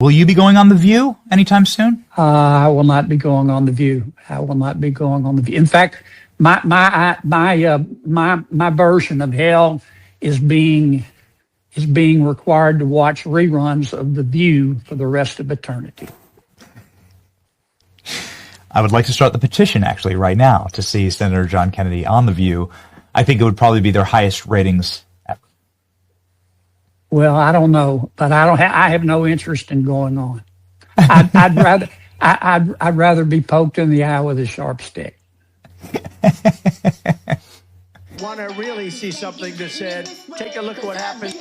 Will you be going on The View anytime soon? I will not be going on The View. I will not be going on The View. In fact, my version of hell is being required to watch reruns of The View for the rest of eternity. I would like to start the petition actually right now to see Senator John Kennedy on The View. I think it would probably be their highest ratings ever. Well, I don't know, but I have no interest in going on. I'd rather be poked in the eye with a sharp stick. Want to really see something that said, take a look at what happened.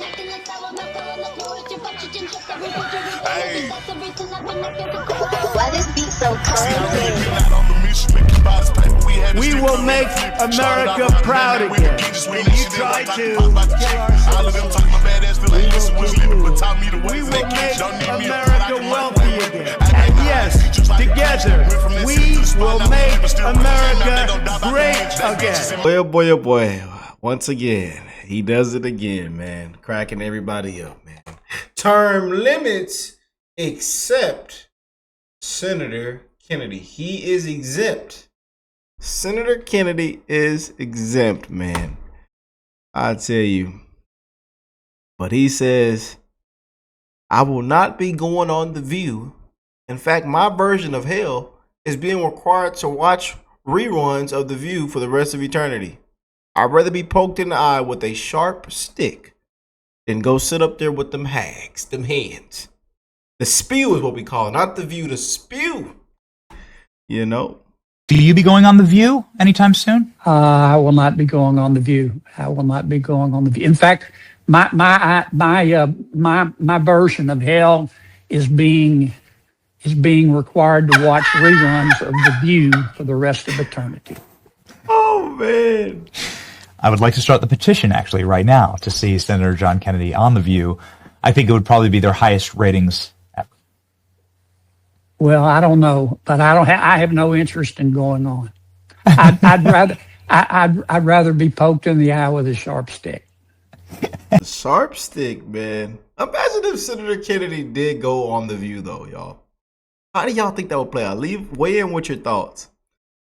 Hey. Why this beat so cold? We will make America proud again. And you try to kill our We will make America wealthy again. And yes, together, we will make America great again. Boy, oh boy, oh boy. Once again, he does it again, man. Cracking everybody up, man. Term limits except Senator Kennedy. He is exempt. Senator Kennedy is exempt, man. I tell you. But he says, I will not be going on The View. In fact, my version of hell is being required to watch reruns of The View for the rest of eternity. I'd rather be poked in the eye with a sharp stick than go sit up there with them hags, them hands. The spew is what we call it, not The View, the spew. You know? Will you be going on The View anytime soon? I will not be going on The View. I will not be going on The View. In fact, my version of hell is being required to watch reruns of The View for the rest of eternity. Oh, man. I would like to start the petition actually right now to see Senator John Kennedy on The View. I think it would probably be their highest ratings ever. Well, I don't know, but I have no interest in going on. I'd rather be poked in the eye with a sharp stick. Sharp stick, man. Imagine if Senator Kennedy did go on The View, though, y'all. How do y'all think that would play out? Weigh in with your thoughts.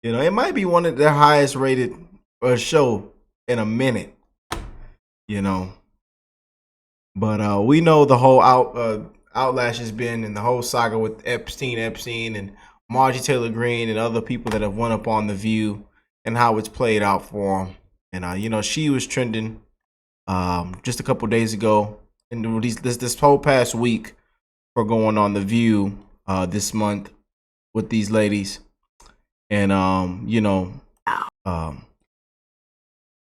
You know, it might be one of their highest rated show in a minute. You know, but we know the whole outlash has been in the whole saga with Epstein and Marjorie Taylor Greene and other people that have went up on The View and how it's played out for them. And you know, she was trending just a couple days ago, and this whole past week for going on The View this month with these ladies. And you know,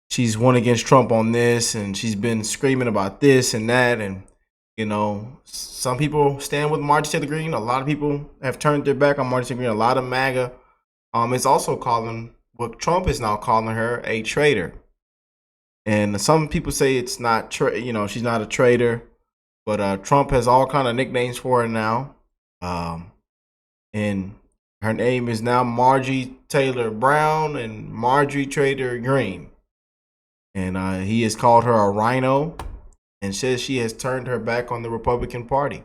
she's won against Trump on this, and she's been screaming about this and that. And you know, some people stand with Marjorie Taylor Greene. A lot of people have turned their back on Marjorie Taylor Greene. A lot of MAGA is also calling what Trump is now calling her a traitor. And some people say it's not, you know, she's not a traitor, but Trump has all kind of nicknames for her now. And her name is now Marjorie Taylor Brown and Marjorie Taylor Greene. And he has called her a rhino and says she has turned her back on the Republican Party.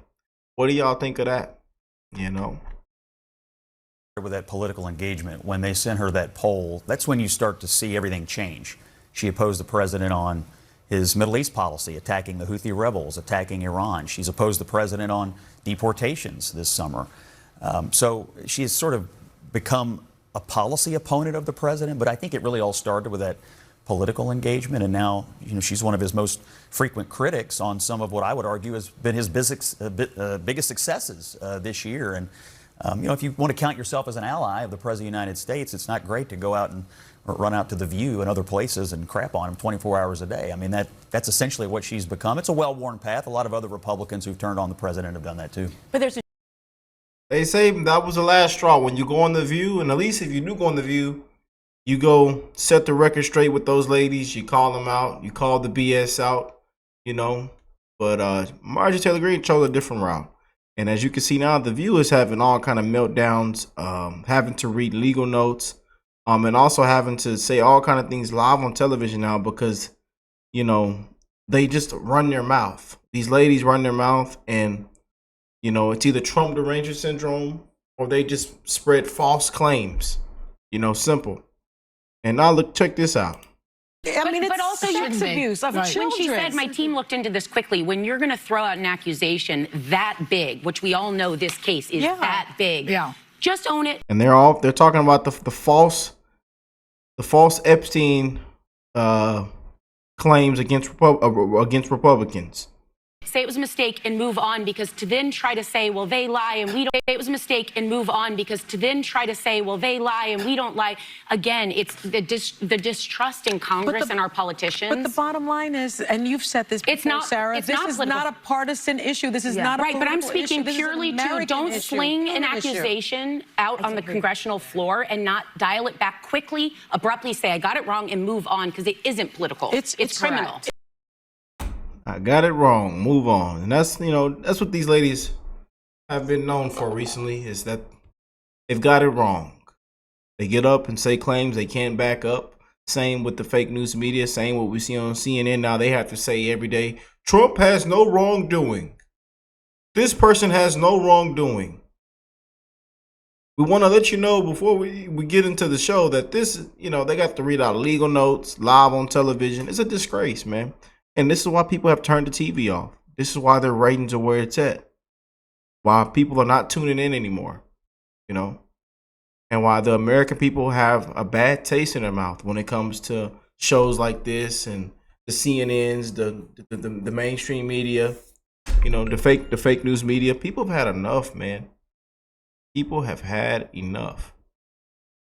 What do y'all think of that? You know? With that political engagement, when they sent her that poll, that's when you start to see everything change. She opposed the president on his Middle East policy, attacking the Houthi rebels, attacking Iran. She's opposed the president on deportations this summer. So she has sort of become a policy opponent of the president, but I think it really all started with that political engagement, and now, you know, she's one of his most frequent critics on some of what I would argue has been his biggest successes this year. And you know, if you want to count yourself as an ally of the President of the United States, it's not great to go out and run out to The View and other places and crap on him 24 hours a day. I mean, that's essentially what she's become. It's a well-worn path. A lot of other Republicans who've turned on the president have done that too. But They say that was the last straw. When you go on The View, and at least if you do go on The View, you go set the record straight with those ladies. You call them out. You call the BS out, you know. But Marjorie Taylor Greene chose a different route. And as you can see now, The View is having all kind of meltdowns, having to read legal notes, and also having to say all kind of things live on television now because, you know, they just run their mouth. These ladies run their mouth, and You know, it's either Trump derangement syndrome or they just spread false claims. You know, simple. And now look, check this out. I mean, but also sex abuse of children. When she said, my team looked into this quickly, when you're going to throw out an accusation that big, which we all know this case is that big, just own it. And they're talking about the false Epstein claims against Republicans. Say it was a mistake and move on, because to then try to say, well, they lie and we don't. Say it was a mistake and move on, because to then try to say, well, they lie and we don't lie. Again, it's the distrust in Congress and our politicians. But the bottom line is, and you've said this before, Sarah, this is not a partisan issue. This is not a political But I'm speaking issue. purely to don't sling an accusation out on the congressional floor and not dial it back quickly, abruptly say, I got it wrong, and move on, because it isn't political. It's criminal. Correct. I got it wrong. Move on. And that's, you know, that's what these ladies have been known for recently, is that they've got it wrong. They get up and say claims they can't back up. Same with the fake news media. Same what we see on CNN. Now they have to say every day, Trump has no wrongdoing. This person has no wrongdoing. We want to let you know before we get into the show that this, you know, they got to read out legal notes live on television. It's a disgrace, man. And this is why people have turned the TV off. This is why their ratings are where it's at. Why people are not tuning in anymore, you know, and why the American people have a bad taste in their mouth when it comes to shows like this and the CNNs, the mainstream media, you know, the fake news media. People have had enough, man. People have had enough.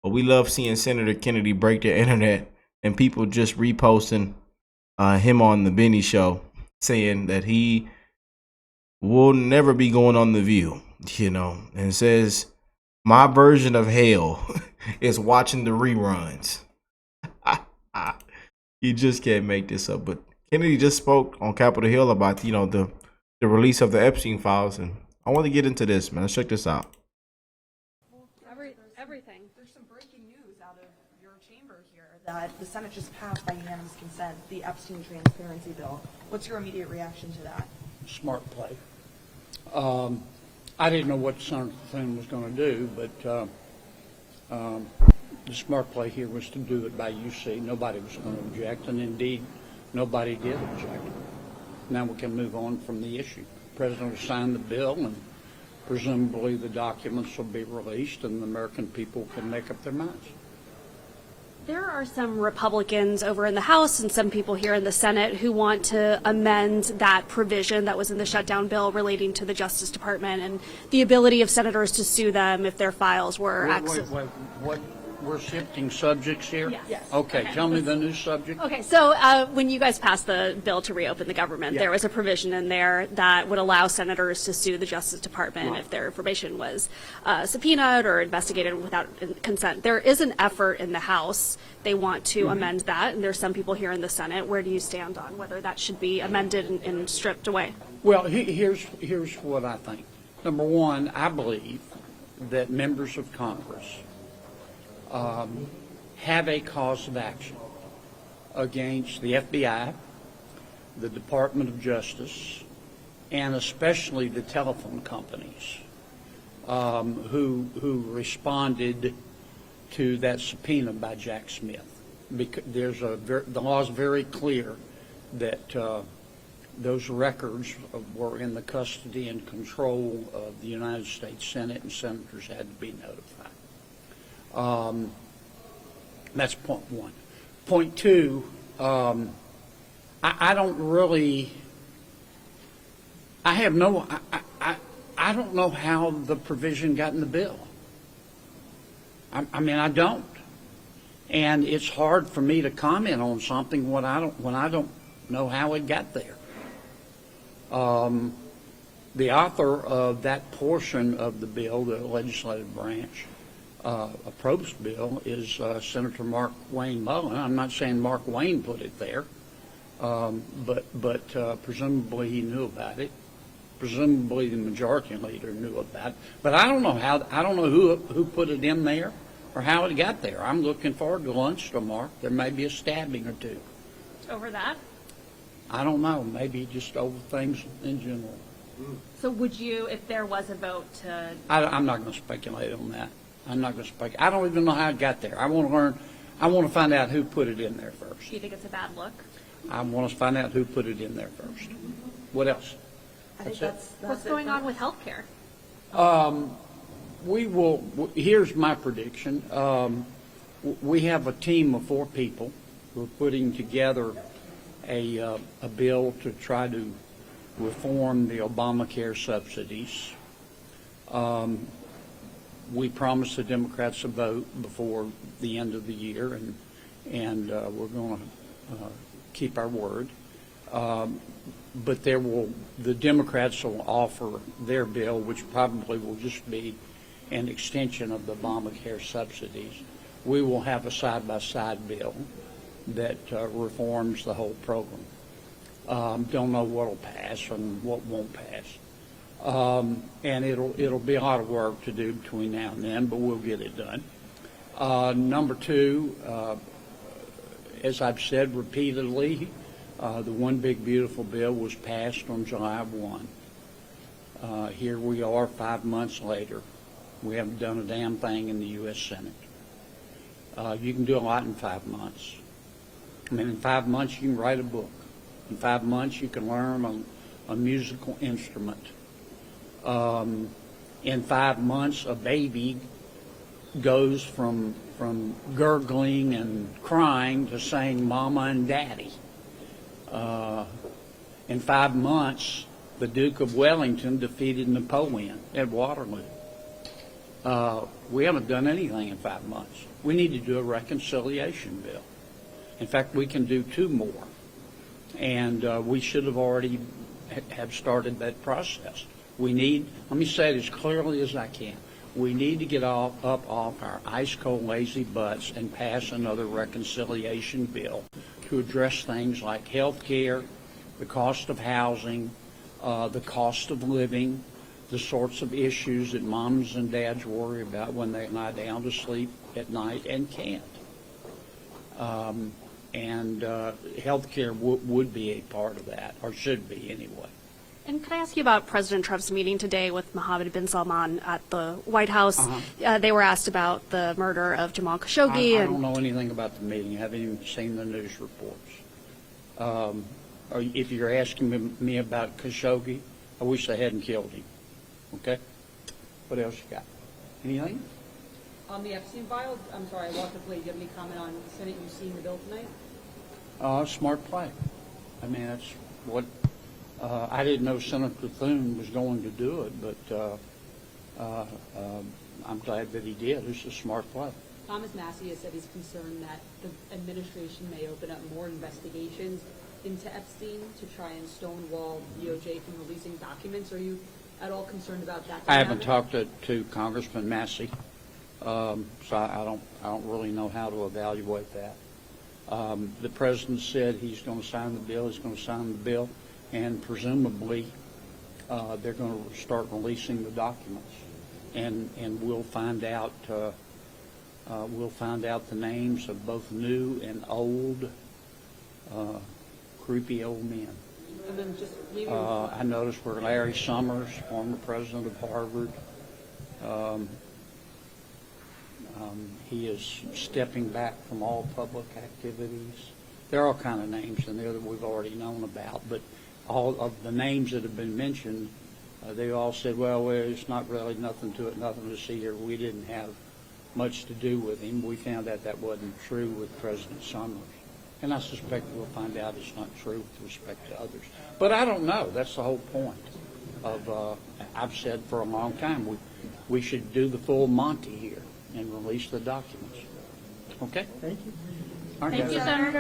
But we love seeing Senator Kennedy break the internet and people just reposting him on the Benny Show, saying that he will never be going on The View, you know, and says, my version of hell is watching the reruns. You just can't make this up. But Kennedy just spoke on Capitol Hill about, you know, the release of the Epstein files, and I want to get into this, man. Let's check this out. Everything. There's some breaking news out of your chamber here that the Senate just passed by unanimous consent the Epstein transparency bill. What's your immediate reaction to that? Smart play. I didn't know what Senator Thune was going to do, but the smart play here was to do it by UC. Nobody was going to object, and indeed, nobody did object. Now we can move on from the issue. The President will sign the bill, and presumably the documents will be released, and the American people can make up their minds. There are some Republicans over in the House and some people here in the Senate who want to amend that provision that was in the shutdown bill relating to the Justice Department and the ability of senators to sue them if their files were accessed. What? We're shifting subjects here? Yes. Okay, tell me the new subject. Okay, so when you guys passed the bill to reopen the government, there was a provision in there that would allow senators to sue the Justice Department if their information was subpoenaed or investigated without consent. There is an effort in the House. They want to amend that, and there's some people here in the Senate. Where do you stand on whether that should be amended and stripped away? Well, here's what I think. Number one, I believe that members of Congress have a cause of action against the FBI, the Department of Justice, and especially the telephone companies who responded to that subpoena by Jack Smith. Because the law is very clear that those records were in the custody and control of the United States Senate, and senators had to be notified. That's point one. Point two, I don't really, I don't know how the provision got in the bill. I mean, I don't. And it's hard for me to comment on something when I don't know how it got there. The author of that portion of the bill, the legislative branch, a probst bill, is Senator Mark Wayne Mullen. I'm not saying Mark Wayne put it there, but presumably he knew about it. Presumably the majority leader knew about it. But I don't know who put it in there or how it got there. I'm looking forward to lunch tomorrow. There may be a stabbing or two. Over that? I don't know. Maybe just over things in general. So would you, if there was a vote to... I'm not going to speculate on that. I'm not going to speculate. I don't even know how it got there. I want to learn. I want to find out who put it in there first. Do you think it's a bad look? I want to find out who put it in there first. What else? I think What's going on with health care? We will, here's my prediction. We have a team of 4 people who are putting together a bill to try to reform the Obamacare subsidies. We promised the Democrats a vote before the end of the year, and we're going to keep our word. But the Democrats will offer their bill, which probably will just be an extension of the Obamacare subsidies. We will have a side-by-side bill that reforms the whole program. Don't know what'll pass and what won't pass. And it'll be a lot of work to do between now and then, but we'll get it done. Number 2, as I've said repeatedly, the One Big Beautiful Bill was passed on July 1. Here we are 5 months later. We haven't done a damn thing in the U.S. Senate. You can do a lot in 5 months. I mean, in 5 months you can write a book. In 5 months you can learn a musical instrument. In 5 months a baby goes from gurgling and crying to saying mama and daddy. In 5 months, the Duke of Wellington defeated Napoleon at Waterloo. We haven't done anything in 5 months. We need to do a reconciliation bill. In fact, we can do 2 more. And we should have already have started that process. Let me say it as clearly as I can. We need to get up off our ice-cold, lazy butts and pass another reconciliation bill to address things like health care, the cost of housing, the cost of living, the sorts of issues that moms and dads worry about when they lie down to sleep at night and can't. And health care would be a part of that, or should be anyway. And could I ask you about President Trump's meeting today with Mohammed bin Salman at the White House? They were asked about the murder of Jamal Khashoggi. I don't know anything about the meeting. I haven't even seen the news reports. If you're asking me about Khashoggi, I wish they hadn't killed him. Okay? What else you got? Anything? On the Epstein file, I'm sorry, I walked up late. Do you have any comment on the Senate you seeing the bill tonight? Smart play. I mean, that's what I didn't know Senator Thune was going to do it, but I'm glad that he did. It's a smart play. Thomas Massey has said he's concerned that the administration may open up more investigations into Epstein to try and stonewall DOJ from releasing documents. Are you at all concerned about that? I haven't talked to Congressman Massey, so I don't really know how to evaluate that. The president said he's going to sign the bill. He's going to sign the bill, and presumably they're going to start releasing the documents, and we'll find out. We'll find out the names of both new and old, creepy old men. And then just I noticed where Larry Summers, former president of Harvard, he is stepping back from all public activities. There are all kind of names in there that we've already known about, but all of the names that have been mentioned, they all said, well, it's not really nothing to it, nothing to see here. We didn't have much to do with him. We found out that wasn't true with President Summers. And I suspect we'll find out it's not true with respect to others. But I don't know. That's the whole point of, I've said for a long time, we should do the full Monty here and release the documents. Okay? Thank you. All right, Thank you, Senator.